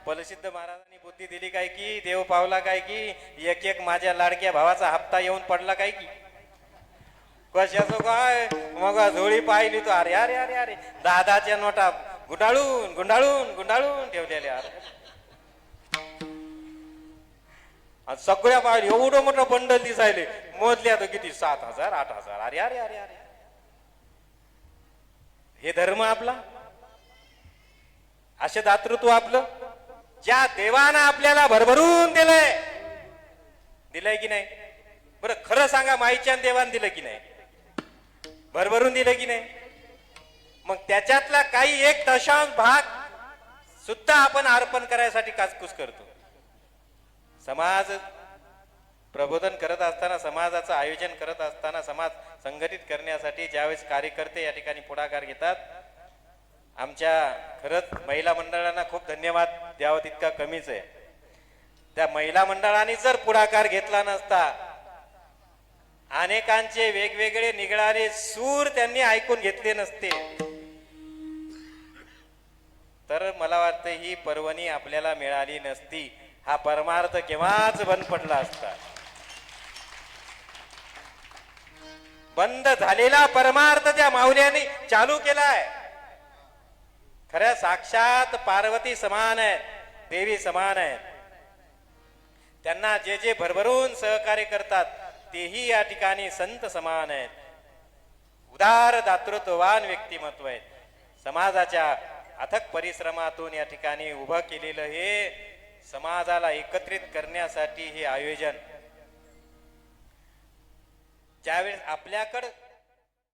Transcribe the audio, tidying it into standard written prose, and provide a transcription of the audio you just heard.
प्रसिद्ध महाराजांनी बुद्धी दिली काय की देव पावला काय की एक एक माझ्या लाडक्या भावाचा हप्ता येऊन पडला काय की कशाचं काय मग झोळी पाहिली तो अरे अरे अरे अरे दादाच्या नोटा गुंडाळून गुंडाळून गुंडाळून ठेवलेल्या सगळ्या पाहिली एवढं मोठं बंडल दिसायले मोजल्या तर किती 7,000 8,000 अरे अरे अरे अरे हे धर्म आपला असे दातृत्व आपलं ज्या देवानं आपल्याला भरभरून दिलंय की नाही बरं खरं सांगा माईच्या देवान दिलं की नाही भरभरून दिलं की नाही मग त्याच्यातला काही 1.5% सुद्धा आपण अर्पण करायसाठी काचकूच करतो समाज प्रबोधन करत असताना समाजाचं आयोजन करत असताना समाज संघटित करण्यासाठी ज्यावेळेस कार्यकर्ते या ठिकाणी पुढाकार घेतात आमच्या खरंच महिला मंडळांना खूप धन्यवाद द्यावं तितका कमीच आहे त्या महिला मंडळाने जर पुढाकार घेतला नसता अनेकांचे वेगवेगळे निगळाले सूर त्यांनी ऐकून घेतले नसते तर मला वाटतं ही पर्वणी आपल्याला मिळाली नसती हा परमार्थ केव्हाच बंद पडला असता बंद झालेला परमार्थ त्या माऊल्याने चालू केलाय खऱ्या साक्षात पार्वती समान आहेत देवी समान आहेत त्यांना जे जे भरभरून सहकार्य करतात तेही या ठिकाणी संत समान आहेत उदार दातृत्ववान व्यक्तिमत्व आहेत समाजाच्या अथक परिश्रमातून या ठिकाणी उभं केलेलं हे समाजाला एकत्रित करण्यासाठी हे आयोजन ज्यावेळेस आपल्याकडं